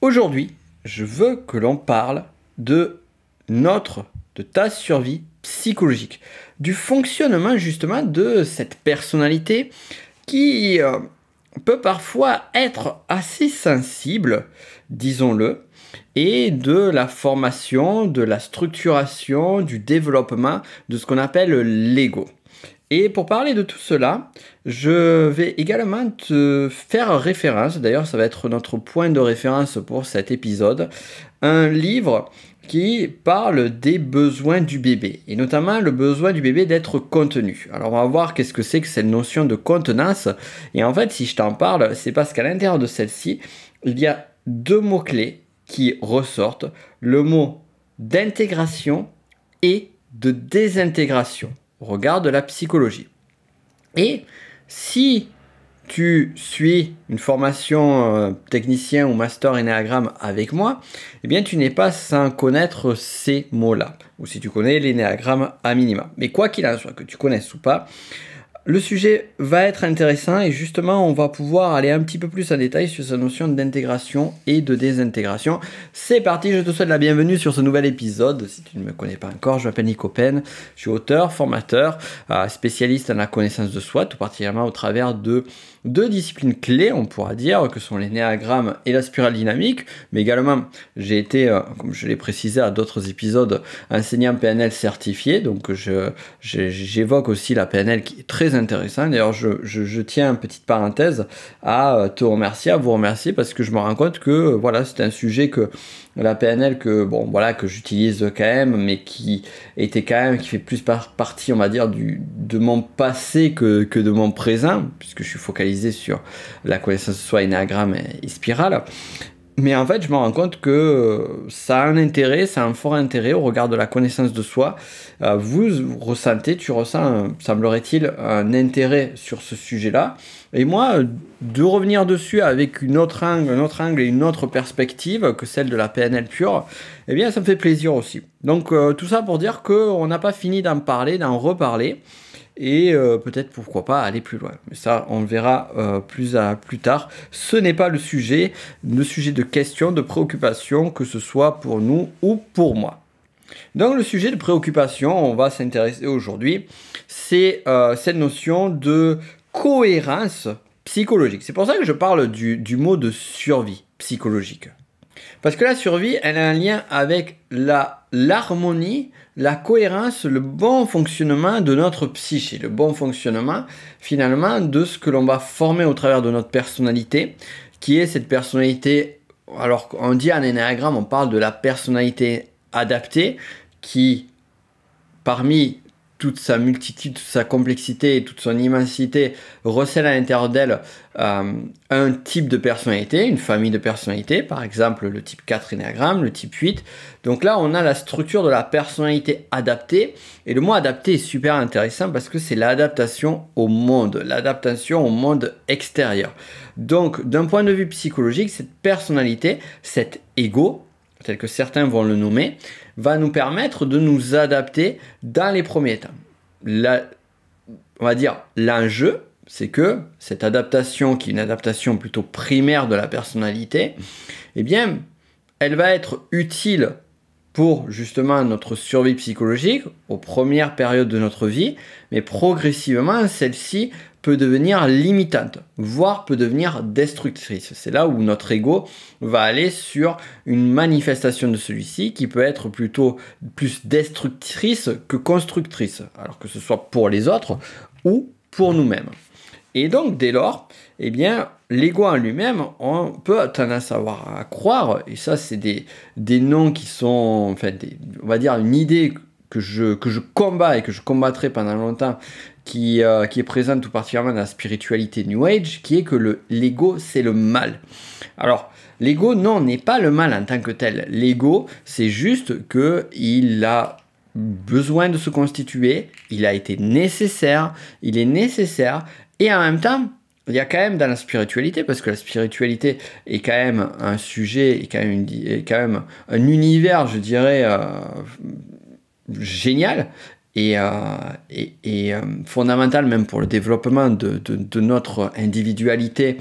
Aujourd'hui, je veux que l'on parle de ta survie psychologique, du fonctionnement justement de cette personnalité qui peut parfois être assez sensible, disons-le, et de la formation, de la structuration, du développement de ce qu'on appelle l'ego. Et pour parler de tout cela, je vais également te faire référence, d'ailleurs ça va être notre point de référence pour cet épisode, un livre qui parle des besoins du bébé, et notamment le besoin du bébé d'être contenu. Alors on va voir qu'est-ce que c'est que cette notion de contenance, et en fait si je t'en parle, c'est parce qu'à l'intérieur de celle-ci, il y a deux mots-clés qui ressortent, le mot d'intégration et de désintégration au regard de la psychologie. Et si tu suis une formation technicien ou master Ennéagramme avec moi, eh bien tu n'es pas sans connaître ces mots-là, ou si tu connais l'Ennéagramme à minima. Mais quoi qu'il en soit, que tu connaisses ou pas, le sujet va être intéressant et justement on va pouvoir aller un petit peu plus en détail sur cette notion d'intégration et de désintégration. C'est parti, je te souhaite la bienvenue sur ce nouvel épisode. Si tu ne me connais pas encore, je m'appelle Nico Pen, je suis auteur, formateur, spécialiste en la connaissance de soi, tout particulièrement au travers de deux disciplines clés, on pourra dire, que sont l'énéagramme et la spirale dynamique, mais également j'ai été, comme je l'ai précisé à d'autres épisodes, enseignant PNL certifié, donc j'évoque aussi la PNL qui est très intéressante. D'ailleurs, je tiens une petite parenthèse à te remercier, à vous remercier, parce que je me rends compte que voilà, c'est un sujet que la PNL que j'utilise quand même, mais qui fait plus partie, on va dire, de mon passé que de mon présent, puisque je suis focalisé sur la connaissance de soi, énéagramme et spirale. Mais en fait, je me rends compte que ça a un intérêt, ça a un fort intérêt au regard de la connaissance de soi. Tu ressens, semblerait-il, un intérêt sur ce sujet-là. Et moi, de revenir dessus avec un autre angle et une autre perspective que celle de la PNL pure, eh bien, ça me fait plaisir aussi. Donc, tout ça pour dire qu'on n'a pas fini d'en parler, d'en reparler. Et peut-être pourquoi pas aller plus loin. Mais ça, on le verra plus tard. Ce n'est pas le sujet de question, de préoccupation, que ce soit pour nous ou pour moi. Donc le sujet de préoccupation, on va s'intéresser aujourd'hui, c'est cette notion de cohérence psychologique. C'est pour ça que je parle du mot de survie psychologique. Parce que la survie, elle a un lien avec l'harmonie, la cohérence, le bon fonctionnement de notre psyché, le bon fonctionnement finalement de ce que l'on va former au travers de notre personnalité, qui est cette personnalité, alors on dit en énéagramme, on parle de la personnalité adaptée, qui parmi toute sa multitude, toute sa complexité et toute son immensité recèle à l'intérieur d'elle un type de personnalité, une famille de personnalités, par exemple le type 4 énéagramme, le type 8. Donc là, on a la structure de la personnalité adaptée. Et le mot adapté est super intéressant parce que c'est l'adaptation au monde extérieur. Donc, d'un point de vue psychologique, cette personnalité, cet ego, tel que certains vont le nommer, va nous permettre de nous adapter dans les premiers temps. On va dire l'enjeu, c'est que cette adaptation, qui est une adaptation plutôt primaire de la personnalité, eh bien, elle va être utile pour justement notre survie psychologique aux premières périodes de notre vie, mais progressivement, celle-ci peut devenir limitante, voire peut devenir destructrice. C'est là où notre ego va aller sur une manifestation de celui-ci qui peut être plutôt plus destructrice que constructrice, alors que ce soit pour les autres ou pour nous-mêmes. Et donc, dès lors, eh bien, l'ego en lui-même, on peut tendance à croire, et ça, c'est des noms qui sont, en fait, on va dire, une idée que je combats et que je combattrai pendant longtemps, qui est présente tout particulièrement dans la spiritualité New Age, qui est que l'ego, c'est le mal. Alors, l'ego, non, n'est pas le mal en tant que tel. L'ego, c'est juste qu'il a besoin de se constituer, il a été nécessaire, il est nécessaire, et en même temps, il y a quand même dans la spiritualité, parce que la spiritualité est quand même un sujet, est quand même un univers, je dirais, génial, et fondamental même pour le développement de notre individualité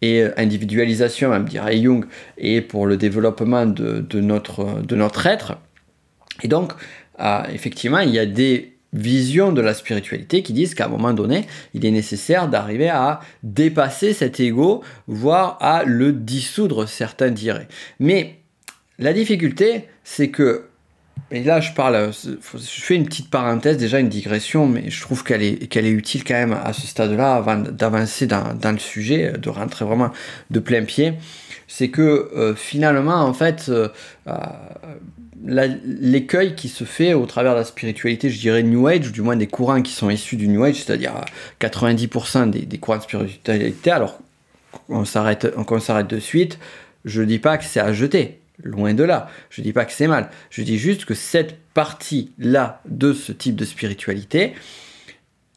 et individualisation, même dirait Jung, et pour le développement de notre être. Et donc, effectivement, il y a des visions de la spiritualité qui disent qu'à un moment donné, il est nécessaire d'arriver à dépasser cet ego, voire à le dissoudre, certains diraient. Mais la difficulté, c'est que, et là je fais une petite parenthèse, déjà une digression, mais je trouve qu'elle est utile quand même à ce stade-là, avant d'avancer dans le sujet, de rentrer vraiment de plein pied, c'est que finalement, en fait, l'écueil qui se fait au travers de la spiritualité, je dirais New Age, ou du moins des courants qui sont issus du New Age, c'est-à-dire 90% des courants de spiritualité, alors qu'on s'arrête de suite, je ne dis pas que c'est à jeter, loin de là, je ne dis pas que c'est mal, je dis juste que cette partie-là de ce type de spiritualité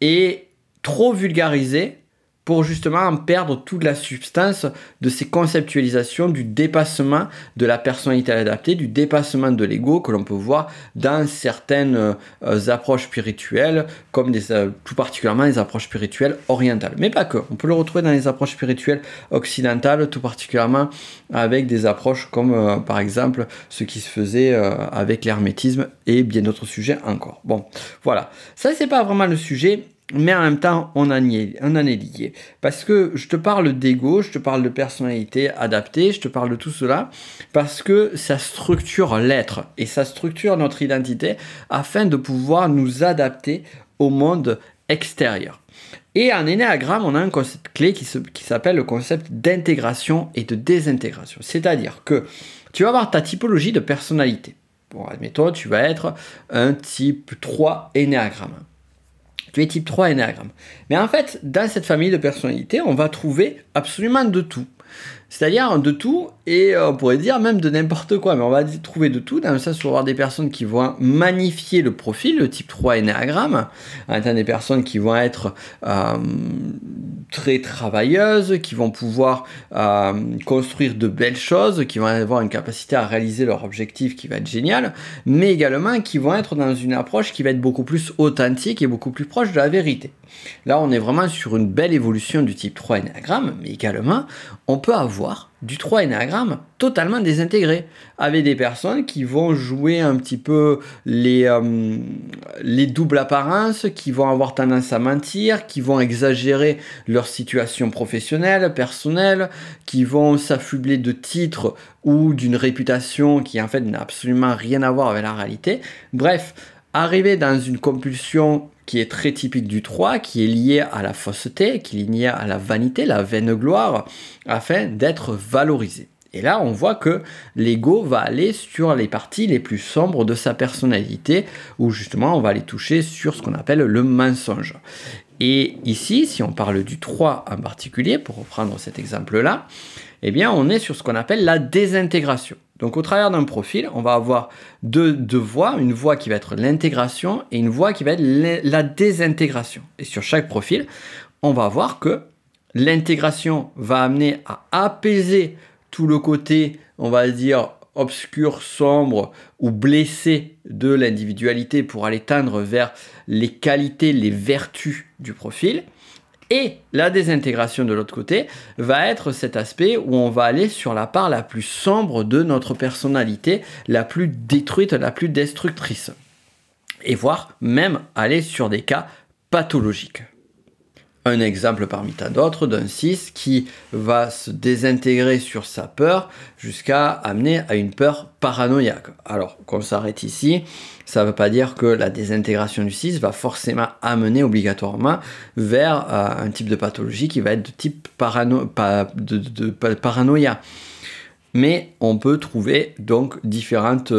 est trop vulgarisée pour justement en perdre toute la substance de ces conceptualisations du dépassement de la personnalité adaptée, du dépassement de l'ego que l'on peut voir dans certaines approches spirituelles, comme tout particulièrement les approches spirituelles orientales. Mais pas que, on peut le retrouver dans les approches spirituelles occidentales, tout particulièrement avec des approches comme par exemple ce qui se faisait avec l'hermétisme et bien d'autres sujets encore. Bon, voilà, ça c'est pas vraiment le sujet. Mais en même temps, on en est lié. Parce que je te parle d'ego, je te parle de personnalité adaptée, je te parle de tout cela, parce que ça structure l'être et ça structure notre identité afin de pouvoir nous adapter au monde extérieur. Et en énéagramme, on a un concept clé qui s'appelle le concept d'intégration et de désintégration. C'est-à-dire que tu vas avoir ta typologie de personnalité. Bon, admettons, tu vas être un type 3 énéagramme. Tu es type 3 énéagramme. Mais en fait, dans cette famille de personnalités, on va trouver absolument de tout. C'est-à-dire de tout, et on pourrait dire même de n'importe quoi, mais on va trouver de tout, dans le sens où on va avoir des personnes qui vont magnifier le profil, le type 3 énéagramme, en étant des personnes qui vont être très travailleuses, qui vont pouvoir construire de belles choses, qui vont avoir une capacité à réaliser leur objectif qui va être génial, mais également qui vont être dans une approche qui va être beaucoup plus authentique et beaucoup plus proche de la vérité. Là, on est vraiment sur une belle évolution du type 3 énéagramme, mais également, on peut avoir du 3 énéagramme totalement désintégré, avec des personnes qui vont jouer un petit peu les doubles apparences, qui vont avoir tendance à mentir, qui vont exagérer leur situation professionnelle, personnelle, qui vont s'affubler de titres ou d'une réputation qui en fait n'a absolument rien à voir avec la réalité. Bref, arriver dans une compulsion qui est très typique du 3, qui est liée à la fausseté, qui est liée à la vanité, la vaine gloire, afin d'être valorisé. Et là, on voit que l'ego va aller sur les parties les plus sombres de sa personnalité, où justement, on va aller toucher sur ce qu'on appelle le mensonge. Et ici, si on parle du 3 en particulier, pour reprendre cet exemple-là, eh bien, on est sur ce qu'on appelle la désintégration. Donc, au travers d'un profil, on va avoir deux voies, une voie qui va être l'intégration et une voie qui va être la désintégration. Et sur chaque profil, on va voir que l'intégration va amener à apaiser tout le côté, on va dire, obscur, sombre ou blessé de l'individualité pour aller tendre vers les qualités, les vertus du profil. Et la désintégration de l'autre côté va être cet aspect où on va aller sur la part la plus sombre de notre personnalité, la plus détruite, la plus destructrice. Et voire même aller sur des cas pathologiques. Un exemple parmi tant d'autres d'un 6 qui va se désintégrer sur sa peur jusqu'à amener à une peur paranoïaque. Alors qu'on s'arrête ici, ça ne veut pas dire que la désintégration du 6 va forcément amener obligatoirement vers un type de pathologie qui va être de type paranoïa. Mais on peut trouver donc différentes...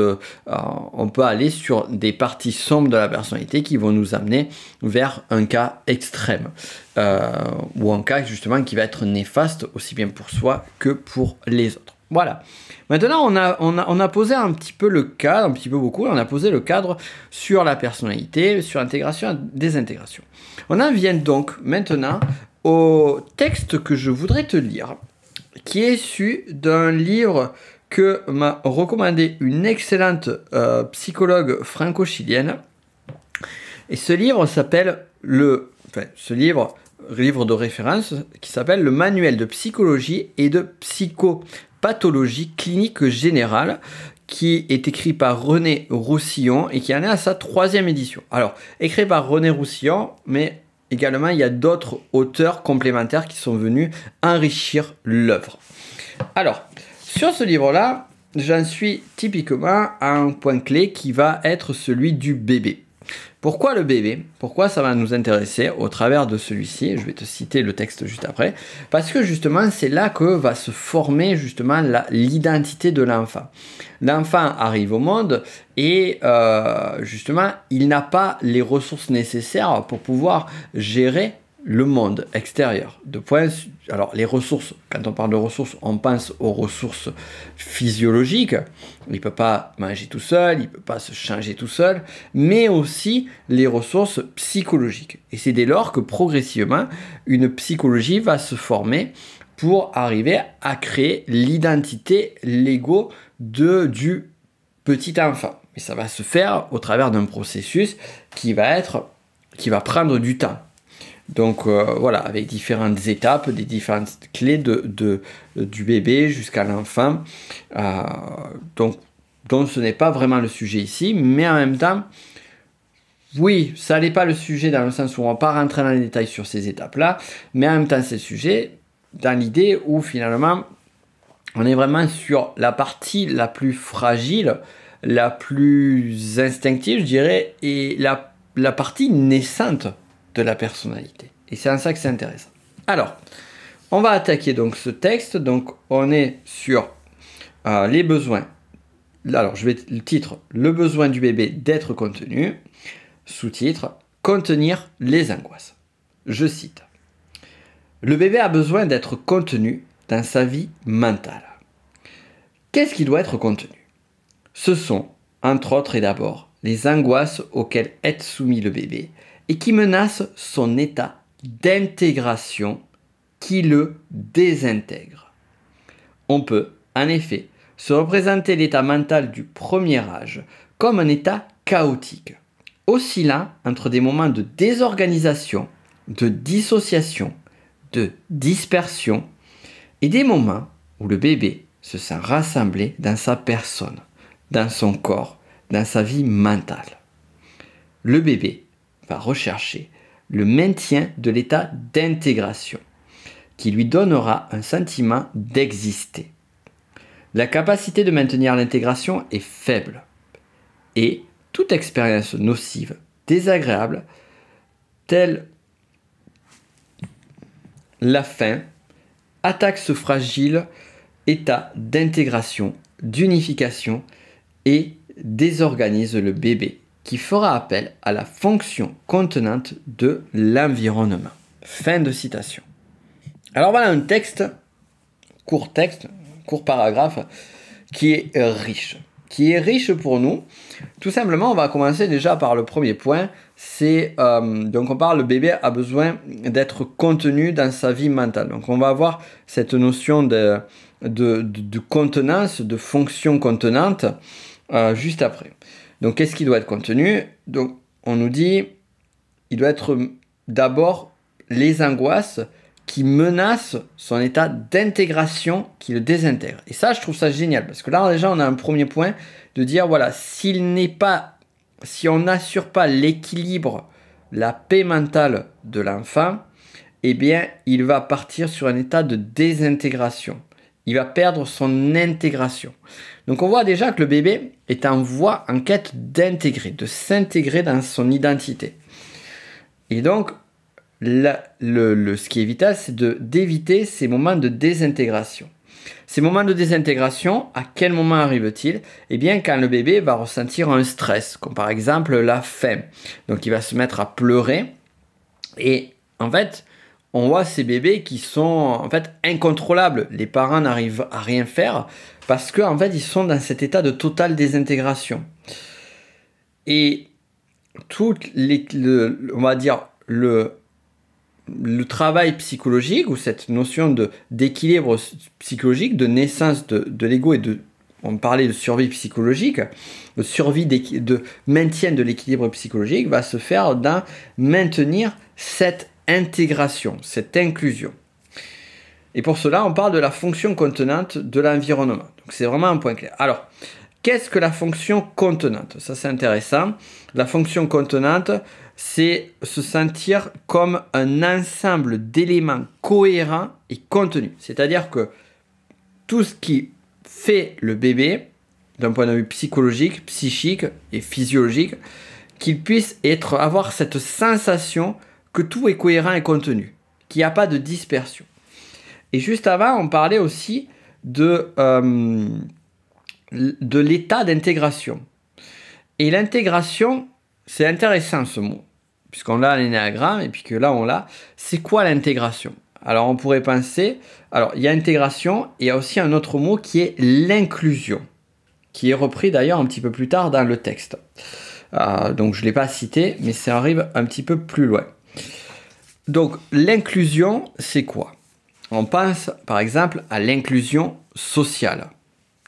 on peut aller sur des parties sombres de la personnalité qui vont nous amener vers un cas extrême. Ou un cas justement qui va être néfaste aussi bien pour soi que pour les autres. Voilà. Maintenant, on a posé un petit peu le cadre, un petit peu beaucoup, on a posé le cadre sur la personnalité, sur l'intégration et désintégration. On en vient donc maintenant au texte que je voudrais te lire, qui est issu d'un livre que m'a recommandé une excellente psychologue franco-chilienne. Et ce livre s'appelle ce livre livre de référence qui s'appelle le Manuel de psychologie et de psychopathologie clinique générale, qui est écrit par René Roussillon et qui en est à sa 3e édition. Alors, écrit par René Roussillon, mais également il y a d'autres auteurs complémentaires qui sont venus enrichir l'œuvre. Alors, sur ce livre-là, j'en suis typiquement à un point clé qui va être celui du bébé. Pourquoi le bébé? Pourquoi ça va nous intéresser au travers de celui-ci? Je vais te citer le texte juste après. Parce que justement, c'est là que va se former justement l'identité de l'enfant. L'enfant arrive au monde et justement, il n'a pas les ressources nécessaires pour pouvoir gérer le monde extérieur. Alors les ressources, quand on parle de ressources, on pense aux ressources physiologiques. Il ne peut pas manger tout seul, il ne peut pas se changer tout seul, mais aussi les ressources psychologiques. Et c'est dès lors que progressivement, une psychologie va se former pour arriver à créer l'identité, l'ego du petit enfant. Et ça va se faire au travers d'un processus qui va prendre du temps. Donc voilà, avec différentes étapes, des différentes clés du bébé jusqu'à l'enfant. Donc ce n'est pas vraiment le sujet ici, mais en même temps, oui, ça n'est pas le sujet dans le sens où on ne va pas rentrer dans les détails sur ces étapes-là, mais en même temps c'est le sujet dans l'idée où finalement on est vraiment sur la partie la plus fragile, la plus instinctive, je dirais, et la partie naissante de la personnalité. Et c'est en ça que c'est intéressant. Alors, on va attaquer donc ce texte. Donc, on est sur les besoins. Alors, le titre, le besoin du bébé d'être contenu. Sous-titre, contenir les angoisses. Je cite. Le bébé a besoin d'être contenu dans sa vie mentale. Qu'est-ce qui doit être contenu? Ce sont, entre autres et d'abord, les angoisses auxquelles est soumis le bébé et qui menacent son état d'intégration qui le désintègre. On peut, en effet, se représenter l'état mental du premier âge comme un état chaotique, oscillant entre des moments de désorganisation, de dissociation, de dispersion et des moments où le bébé se sent rassemblé dans sa personne, dans son corps, dans sa vie mentale. Le bébé va rechercher le maintien de l'état d'intégration qui lui donnera un sentiment d'exister. La capacité de maintenir l'intégration est faible et toute expérience nocive, désagréable, telle la faim, attaque ce fragile état d'intégration, d'unification et désorganise le bébé qui fera appel à la fonction contenante de l'environnement. Fin de citation. Alors voilà un court paragraphe, qui est riche pour nous. Tout simplement, on va commencer déjà par le premier point, c'est, donc on parle, le bébé a besoin d'être contenu dans sa vie mentale. Donc on va avoir cette notion de contenance, de fonction contenante, juste après. Donc, qu'est-ce qui doit être contenu? Donc, on nous dit, il doit être d'abord les angoisses qui menacent son état d'intégration qui le désintègre. Et ça, je trouve ça génial, parce que là, déjà, on a un premier point de dire, voilà, si on n'assure pas l'équilibre, la paix mentale de l'enfant, eh bien, il va partir sur un état de désintégration. Il va perdre son intégration. Donc on voit déjà que le bébé est en quête d'intégrer, de s'intégrer dans son identité. Et donc, ce qui est vital, c'est d'éviter ces moments de désintégration. Ces moments de désintégration, à quel moment arrivent-ils? Eh bien, quand le bébé va ressentir un stress, comme par exemple la faim. Donc il va se mettre à pleurer. Et en fait, on voit ces bébés qui sont en fait incontrôlables. Les parents n'arrivent à rien faire parce qu'en fait, ils sont dans cet état de totale désintégration. Et on va dire, le travail psychologique ou cette notion d'équilibre psychologique, de naissance de l'ego et on parlait de survie psychologique, de maintien de l'équilibre psychologique va se faire dans maintenir cette intégration, cette inclusion. Et pour cela, on parle de la fonction contenante de l'environnement. Donc c'est vraiment un point clair. Alors, qu'est-ce que la fonction contenante? Ça, c'est intéressant. La fonction contenante, c'est se sentir comme un ensemble d'éléments cohérents et contenus. C'est-à-dire que tout ce qui fait le bébé, d'un point de vue psychologique, psychique et physiologique, qu'il puisse avoir cette sensation que tout est cohérent et contenu, qu'il n'y a pas de dispersion. Et juste avant, on parlait aussi de l'état d'intégration. Et l'intégration, c'est intéressant ce mot, puisqu'on l'a à l'énéagramme et puis que là on l'a. C'est quoi l'intégration? Alors on pourrait penser, alors il y a intégration et il y a aussi un autre mot qui est l'inclusion, qui est repris d'ailleurs un petit peu plus tard dans le texte. Donc je ne l'ai pas cité, mais ça arrive un petit peu plus loin. Donc l'inclusion, c'est quoi? On pense par exemple à l'inclusion sociale,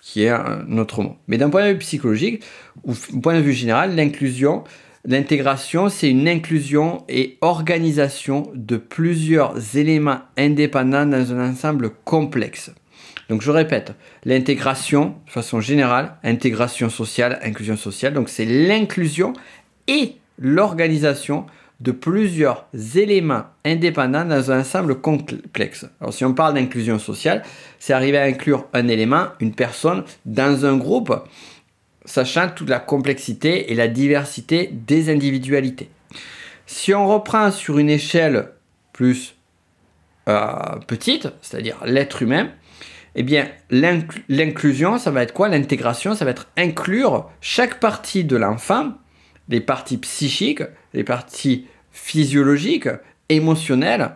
qui est un autre mot. Mais d'un point de vue psychologique, ou d'un point de vue général, l'intégration, c'est une inclusion et organisation de plusieurs éléments indépendants dans un ensemble complexe. Donc je répète, l'intégration, de façon générale, intégration sociale, inclusion sociale, donc c'est l'inclusion et l'organisation de plusieurs éléments indépendants dans un ensemble complexe. Alors si on parle d'inclusion sociale, c'est arriver à inclure un élément, une personne, dans un groupe, sachant toute la complexité et la diversité des individualités. Si on reprend sur une échelle plus petite, c'est-à-dire l'être humain, eh bien l'inclusion, ça va être quoi? L'intégration, ça va être inclure chaque partie de l'enfant, les parties psychiques, les parties physiologiques, émotionnelles,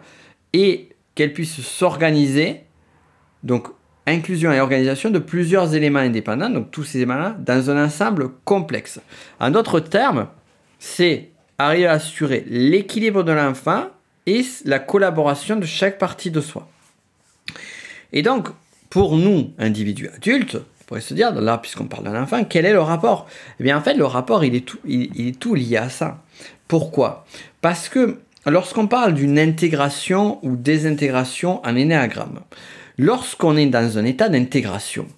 et qu'elles puissent s'organiser, donc inclusion et organisation de plusieurs éléments indépendants, donc tous ces éléments-là, dans un ensemble complexe. En d'autres termes, c'est arriver à assurer l'équilibre de l'enfant et la collaboration de chaque partie de soi. Et donc, pour nous, individus adultes, on pourrait se dire, là, puisqu'on parle d'un enfant, quel est le rapport? Eh bien, en fait, le rapport, il est tout lié à ça. Pourquoi? Parce que lorsqu'on parle d'une intégration ou désintégration en énéagramme, lorsqu'on est dans un état d'intégration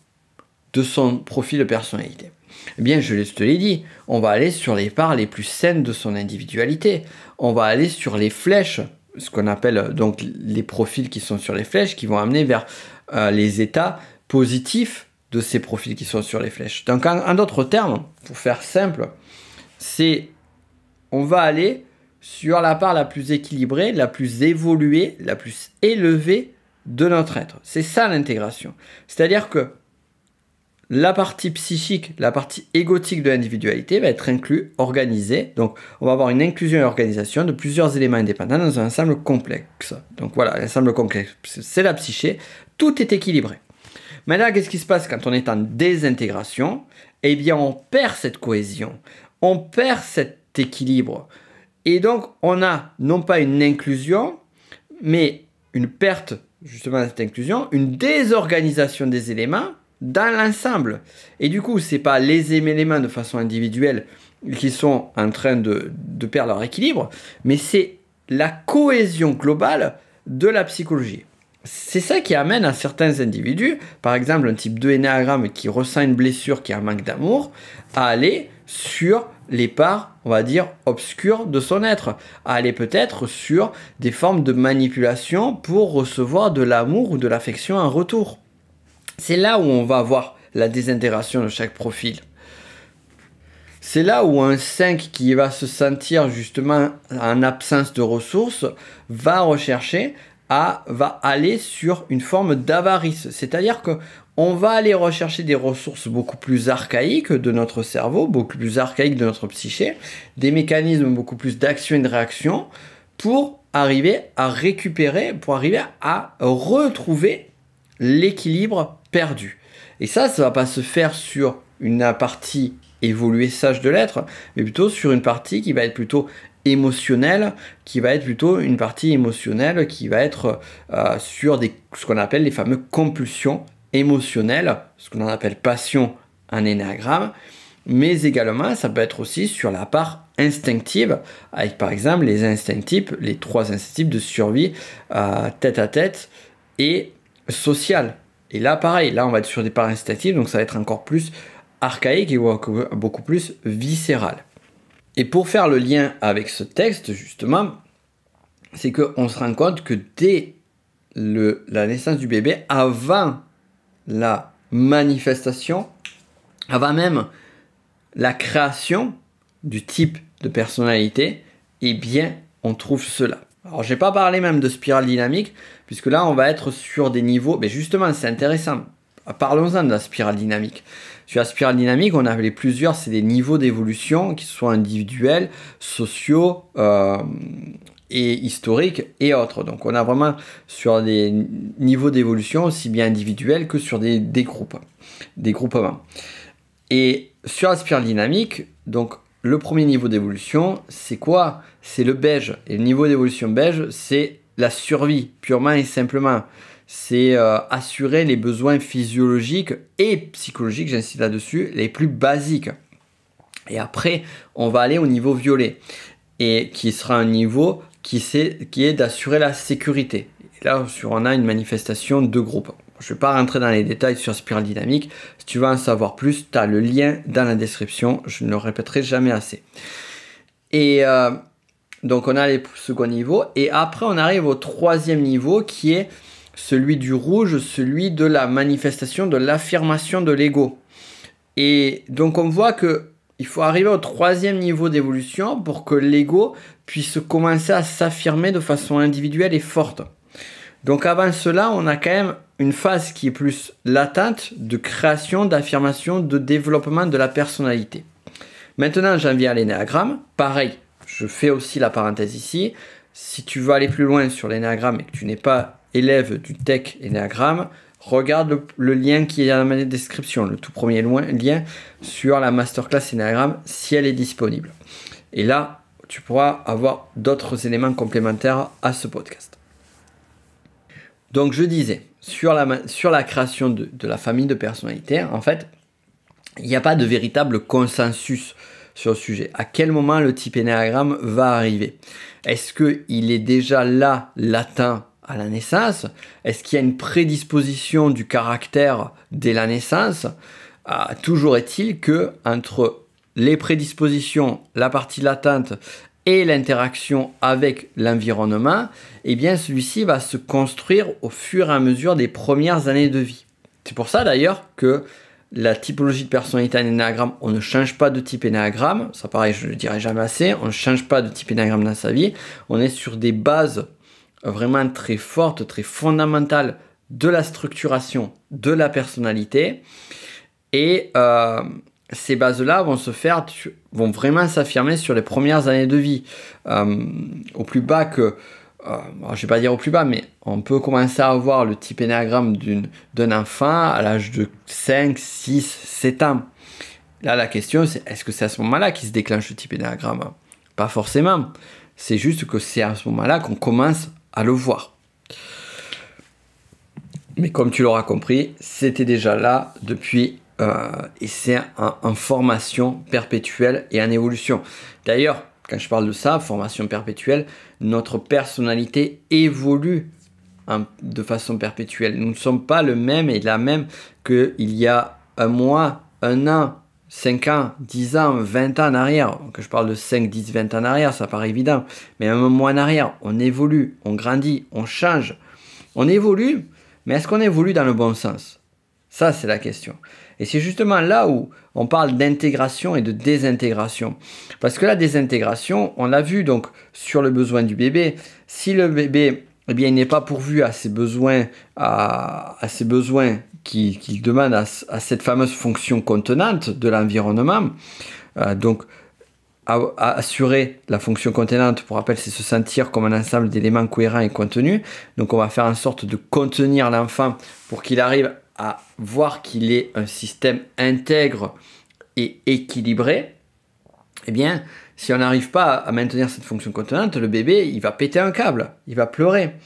de son profil de personnalité, eh bien, je te l'ai dit, on va aller sur les parts les plus saines de son individualité. On va aller sur les flèches, ce qu'on appelle donc les profils qui sont sur les flèches, qui vont amener vers les états positifs de ces profils qui sont sur les flèches. Donc, en d'autres termes, pour faire simple, on va aller sur la part la plus équilibrée, la plus évoluée, la plus élevée de notre être. C'est ça l'intégration. C'est-à-dire que la partie psychique, la partie égotique de l'individualité va être inclue, organisée. Donc, on va avoir une inclusion et organisation de plusieurs éléments indépendants dans un ensemble complexe. Donc voilà, l'ensemble complexe, c'est la psyché. Tout est équilibré. Maintenant, qu'est-ce qui se passe quand on est en désintégration? Eh bien, on perd cette cohésion. On perd cet équilibre. Et donc, on a non pas une inclusion, mais une perte justement de cette inclusion, une désorganisation des éléments dans l'ensemble. Et du coup, ce n'est pas les éléments de façon individuelle qui sont en train de perdre leur équilibre, mais c'est la cohésion globale de la psychologie. C'est ça qui amène à certains individus, par exemple un type 2 énéagramme qui ressent une blessure, qui a un manque d'amour, à aller sur les parts, on va dire, obscures de son être, à aller peut-être sur des formes de manipulation pour recevoir de l'amour ou de l'affection en retour. C'est là où on va voir la désintégration de chaque profil. C'est là où un 5 qui va se sentir justement en absence de ressources va rechercher va aller sur une forme d'avarice. C'est-à-dire qu'on va aller rechercher des ressources beaucoup plus archaïques de notre cerveau, beaucoup plus archaïques de notre psyché, des mécanismes beaucoup plus d'action et de réaction pour arriver à récupérer, pour arriver à retrouver l'équilibre perdu. Et ça va pas se faire sur une partie évoluée sage de l'être, mais plutôt sur une partie qui va être plutôt émotionnelle, qui va être plutôt une partie émotionnelle qui va être sur ce qu'on appelle les fameuses compulsions émotionnelles, ce qu'on appelle passion en énéagramme, mais également ça peut être aussi sur la part instinctives, avec par exemple les instinctifs, les 3 instinctifs de survie tête à tête et social. Et là, pareil, là on va être sur des parts instinctives, donc ça va être encore plus archaïque et beaucoup plus viscéral. Et pour faire le lien avec ce texte, justement, c'est qu'on se rend compte que dès la naissance du bébé, avant la manifestation, avant même la création du type de personnalité, eh bien, on trouve cela. Alors, je n'ai pas parlé même de spirale dynamique, puisque là, on va être sur des niveaux... Mais justement, c'est intéressant. Parlons-en de la spirale dynamique. Sur la spirale dynamique, on a les plusieurs, c'est des niveaux d'évolution, qui soient individuels, sociaux, et historiques et autres. Donc, on a vraiment sur des niveaux d'évolution aussi bien individuels que sur des groupements. Et sur la spirale dynamique, donc, le premier niveau d'évolution, c'est quoi? C'est le beige. Et le niveau d'évolution beige, c'est la survie, purement et simplement. C'est assurer les besoins physiologiques et psychologiques, j'insiste là-dessus, les plus basiques. Et après, on va aller au niveau violet, et qui sera un niveau qui est d'assurer la sécurité. Et là, on a une manifestation de groupe. Je ne vais pas rentrer dans les détails sur spirale dynamique. Si tu veux en savoir plus, tu as le lien dans la description. Je ne le répéterai jamais assez. Et donc, on a les seconds niveaux. Et après, on arrive au 3e niveau qui est celui du rouge, celui de la manifestation, de l'affirmation de l'ego. Et donc, on voit qu'il faut arriver au 3e niveau d'évolution pour que l'ego puisse commencer à s'affirmer de façon individuelle et forte. Donc avant cela, on a quand même une phase qui est plus latente de création, d'affirmation, de développement de la personnalité. Maintenant, j'en viens à l'énéagramme. Pareil, je fais aussi la parenthèse ici. Si tu veux aller plus loin sur l'énéagramme et que tu n'es pas élève du tech énéagramme, regarde le lien qui est dans ma description, le tout premier lien sur la masterclass énéagramme si elle est disponible. Et là, tu pourras avoir d'autres éléments complémentaires à ce podcast. Donc je disais, sur la création de la famille de personnalités, en fait, il n'y a pas de véritable consensus sur le sujet. À quel moment le type énéagramme va arriver? Est-ce qu'il est déjà là, latent à la naissance? Est-ce qu'il y a une prédisposition du caractère dès la naissance? Toujours est-il que entre les prédispositions, la partie latente et l'interaction avec l'environnement, eh bien celui-ci va se construire au fur et à mesure des premières années de vie. C'est pour ça d'ailleurs que la typologie de personnalité en énéagramme, on ne change pas de type énéagramme, ça pareil je ne le dirai jamais assez, on ne change pas de type énéagramme dans sa vie, on est sur des bases vraiment très fortes, très fondamentales de la structuration de la personnalité, et ces bases-là vont vraiment s'affirmer sur les premières années de vie. Au plus bas que... je ne vais pas dire au plus bas, mais on peut commencer à avoir le type énéagramme d'un enfant à l'âge de 5, 6, 7 ans. Là, la question, c'est est-ce que c'est à ce moment-là qu'il se déclenche le type énéagramme? Pas forcément. C'est juste que c'est à ce moment-là qu'on commence à le voir. Mais comme tu l'auras compris, c'était déjà là depuis... et c'est en formation perpétuelle et en évolution. D'ailleurs, quand je parle de ça, formation perpétuelle, notre personnalité évolue de façon perpétuelle. Nous ne sommes pas le même et la même qu'il y a un mois, un an, 5 ans, 10 ans, 20 ans en arrière. Quand je parle de 5, 10, 20 ans en arrière, ça paraît évident. Mais même un mois en arrière, on évolue, on grandit, on change. On évolue, mais est-ce qu'on évolue dans le bon sens? Ça, c'est la question. Et c'est justement là où on parle d'intégration et de désintégration. Parce que la désintégration, on l'a vu donc sur le besoin du bébé. Si le bébé, eh bien, il n'est pas pourvu à ses besoins, qu'il demande à cette fameuse fonction contenante de l'environnement, donc assurer la fonction contenante, pour rappel, c'est se sentir comme un ensemble d'éléments cohérents et contenus. Donc on va faire en sorte de contenir l'enfant pour qu'il arrive à voir qu'il est un système intègre et équilibré. Eh bien, si on n'arrive pas à maintenir cette fonction contenante, le bébé, il va péter un câble, il va pleurer.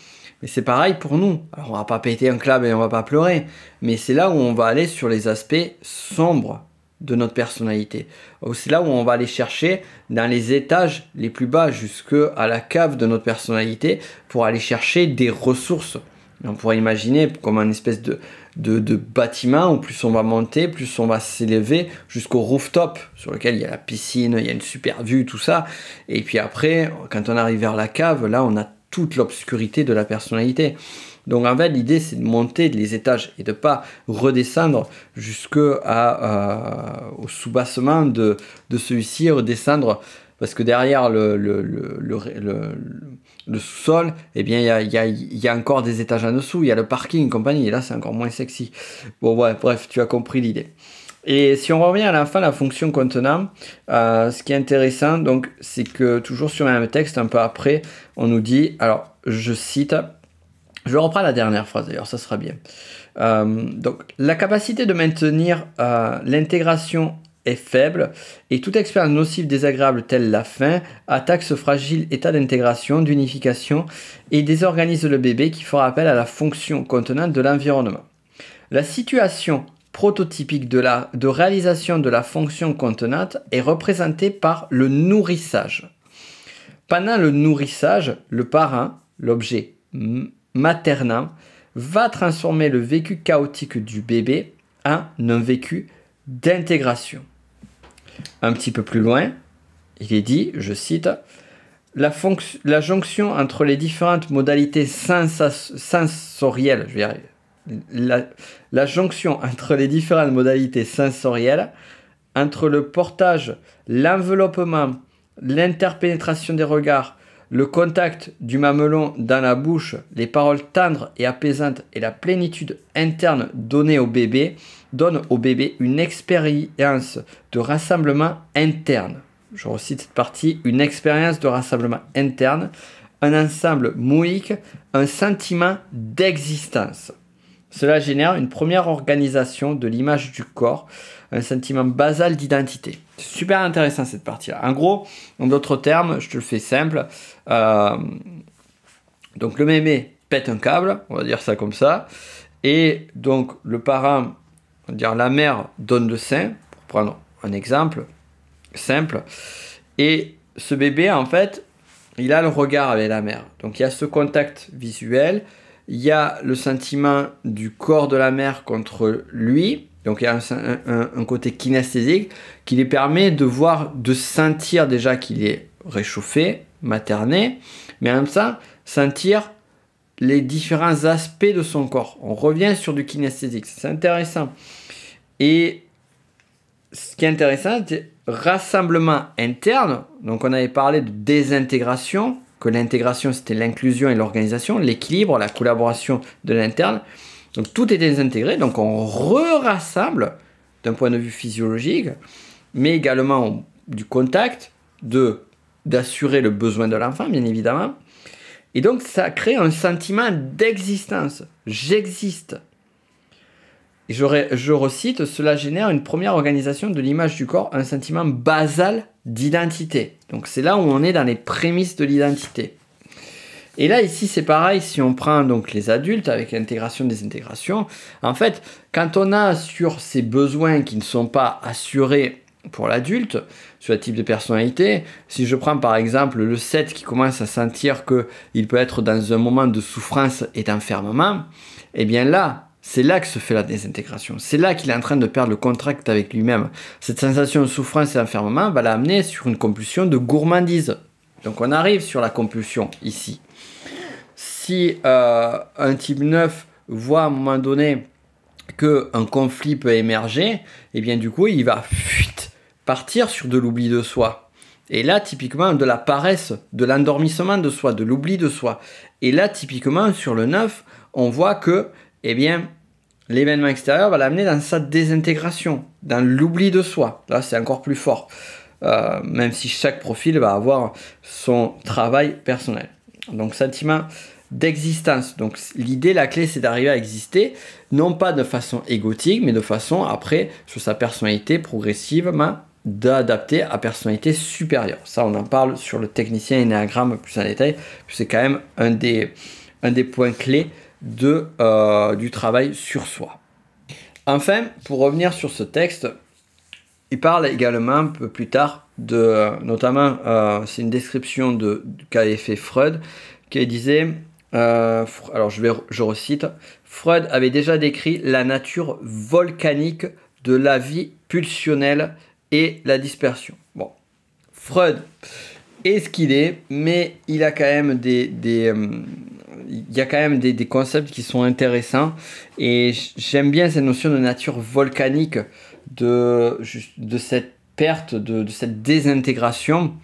Mais c'est pareil pour nous. Alors, on va pas péter un câble et on va pas pleurer, mais c'est là où on va aller sur les aspects sombres de notre personnalité. C'est là où on va aller chercher dans les étages les plus bas jusqu'à la cave de notre personnalité pour aller chercher des ressources. On pourrait imaginer comme une espèce de bâtiment où plus on va monter, plus on va s'élever jusqu'au rooftop sur lequel il y a la piscine, il y a une super vue, tout ça. Et puis après, quand on arrive vers la cave, là on a toute l'obscurité de la personnalité. Donc en fait, l'idée c'est de monter les étages et de ne pas redescendre jusqu'au sous-bassement de celui-ci, redescendre parce que derrière le sous-sol, eh bien, il y a encore des étages en dessous, il y a le parking, compagnie, et là c'est encore moins sexy. Bon, ouais, bref, tu as compris l'idée. Et si on revient à la fin, la fonction contenant, ce qui est intéressant, donc, c'est que toujours sur le même texte, un peu après, on nous dit, alors je cite, je reprends la dernière phrase d'ailleurs, ça sera bien. Donc, la capacité de maintenir l'intégration est faible et toute expérience nocive désagréable telle la faim attaque ce fragile état d'intégration, d'unification et désorganise le bébé qui fera appel à la fonction contenante de l'environnement. La situation prototypique de réalisation de la fonction contenante est représentée par le nourrissage. Pendant le nourrissage, le parent, l'objet maternant, va transformer le vécu chaotique du bébé en un vécu d'intégration. Un petit peu plus loin, il est dit, je cite, la jonction entre les différentes modalités sensorielles, je vais y arriver, la jonction entre les différentes modalités sensorielles, entre le portage, l'enveloppement, l'interpénétration des regards, le contact du mamelon dans la bouche, les paroles tendres et apaisantes et la plénitude interne donnent au bébé une expérience de rassemblement interne. Je recite cette partie, une expérience de rassemblement interne, un ensemble moïque, un sentiment d'existence. Cela génère une première organisation de l'image du corps, un sentiment basal d'identité. C'est super intéressant cette partie-là. En gros, en d'autres termes, je te le fais simple. Donc le mémé pète un câble, on va dire ça comme ça. Et donc le parent, on va dire la mère donne le sein, pour prendre un exemple simple. Et ce bébé, en fait, il a le regard avec la mère. Donc il y a ce contact visuel. Il y a le sentiment du corps de la mère contre lui. Donc il y a un côté kinesthésique qui lui permet de sentir déjà qu'il est réchauffé, materné, mais en même temps sentir les différents aspects de son corps. On revient sur du kinesthésique, c'est intéressant. Et ce qui est intéressant, c'est rassemblement interne. Donc on avait parlé de désintégration, que l'intégration c'était l'inclusion et l'organisation, l'équilibre, la collaboration de l'interne. Donc tout est désintégré, donc on rassemble d'un point de vue physiologique, mais également du contact, d'assurer le besoin de l'enfant, bien évidemment. Et donc ça crée un sentiment d'existence. J'existe. Et je recite, cela génère une première organisation de l'image du corps, un sentiment basal d'identité. Donc c'est là où on est dans les prémices de l'identité. Et là, ici, c'est pareil, si on prend donc les adultes avec l'intégration des intégrations, en fait, quand on a sur ces besoins qui ne sont pas assurés pour l'adulte, sur le type de personnalité, si je prends par exemple le 7 qui commence à sentir qu'il peut être dans un moment de souffrance et d'enfermement, eh bien là, c'est là que se fait la désintégration. C'est là qu'il est en train de perdre le contact avec lui-même. Cette sensation de souffrance et d'enfermement va l'amener sur une compulsion de gourmandise. Donc on arrive sur la compulsion ici. Si un type 9 voit à un moment donné qu'un conflit peut émerger, et bien du coup il va partir sur de l'oubli de soi. Et là typiquement de la paresse, de l'endormissement de soi, de l'oubli de soi. Et là typiquement sur le 9, on voit que eh bien, l'événement extérieur va l'amener dans sa désintégration, dans l'oubli de soi. Là c'est encore plus fort, même si chaque profil va avoir son travail personnel. Donc sentiment d'existence. Donc l'idée, la clé, c'est d'arriver à exister, non pas de façon égotique, mais de façon, après, sur sa personnalité, progressivement, d'adapter à personnalité supérieure. Ça, on en parle sur le technicien énéagramme plus en détail, c'est quand même un des points clés du travail sur soi. Enfin, pour revenir sur ce texte, il parle également un peu plus tard notamment, c'est une description qu'avait fait Freud, qui disait, alors je recite, Freud avait déjà décrit la nature volcanique de la vie pulsionnelle et la dispersion. Bon, Freud est ce qu'il est, mais il a quand même il y a quand même des concepts qui sont intéressants, et j'aime bien cette notion de nature volcanique de cette perte, de cette désintégration,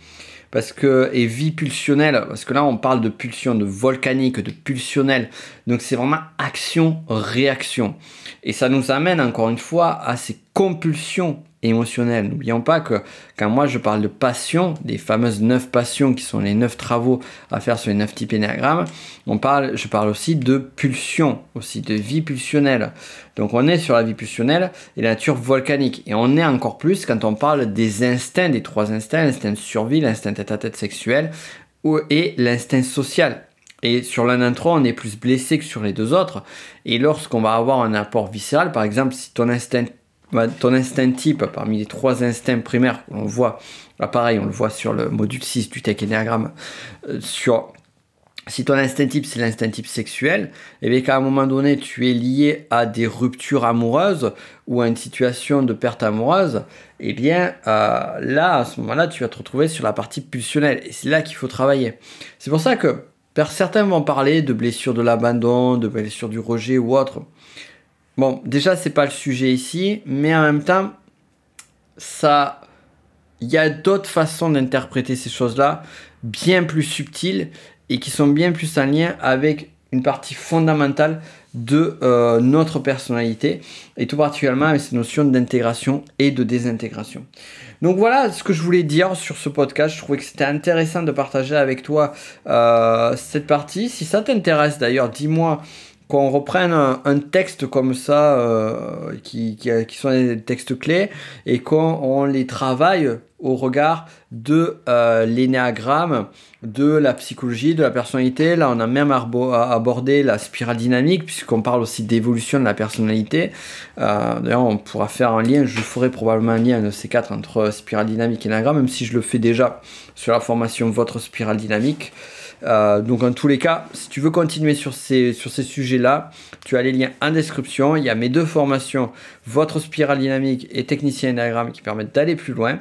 et vie pulsionnelle, parce que là on parle de pulsion, de volcanique, de pulsionnel, donc c'est vraiment action-réaction, et ça nous amène encore une fois à ces compulsions émotionnelles. N'oublions pas que quand moi je parle de passion, des fameuses 9 passions qui sont les 9 travaux à faire sur les 9 types énéagrammes, je parle aussi de pulsion, aussi de vie pulsionnelle. Donc on est sur la vie pulsionnelle et la nature volcanique, et on est encore plus quand on parle des instincts, des 3 instincts, l'instinct de survie, l'instinct tête-à-tête sexuel et l'instinct social. Et sur l'un d'entre eux, on est plus blessé que sur les 2 autres, et lorsqu'on va avoir un apport viscéral, par exemple, si ton instinct type, parmi les 3 instincts primaires qu'on voit, là pareil, on le voit sur le module 6 du Tech Énéagramme, si ton instinct type c'est l'instinct type sexuel, et bien qu'à un moment donné tu es lié à des ruptures amoureuses ou à une situation de perte amoureuse, et bien là, à ce moment-là, tu vas te retrouver sur la partie pulsionnelle, et c'est là qu'il faut travailler. C'est pour ça que certains vont parler de blessures de l'abandon, de blessures du rejet ou autre. Bon, déjà, c'est pas le sujet ici, mais en même temps, il y a d'autres façons d'interpréter ces choses-là, bien plus subtiles, et qui sont bien plus en lien avec une partie fondamentale de notre personnalité, et tout particulièrement avec cette notion d'intégration et de désintégration. Donc voilà ce que je voulais dire sur ce podcast. Je trouvais que c'était intéressant de partager avec toi cette partie. Si ça t'intéresse d'ailleurs, dis-moi qu'on reprenne un texte comme ça, qui sont des textes clés, et qu'on les travaille au regard de l'énéagramme, de la psychologie, de la personnalité. Là, on a même abordé la spirale dynamique, puisqu'on parle aussi d'évolution de la personnalité. D'ailleurs, on pourra faire un lien, je ferai probablement un lien de ces 4 entre spirale dynamique et énéagramme, même si je le fais déjà sur la formation Votre Spirale Dynamique. Donc en tous les cas, si tu veux continuer sur ces sujets-là, tu as les liens en description. Il y a mes 2 formations, Votre Spirale Dynamique et Technicien Énéagramme, qui permettent d'aller plus loin.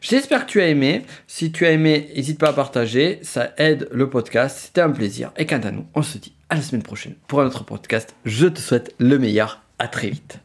J'espère que tu as aimé. Si tu as aimé, n'hésite pas à partager, ça aide le podcast. C'était un plaisir, et quant à nous, on se dit à la semaine prochaine pour un autre podcast. Je te souhaite le meilleur, à très vite.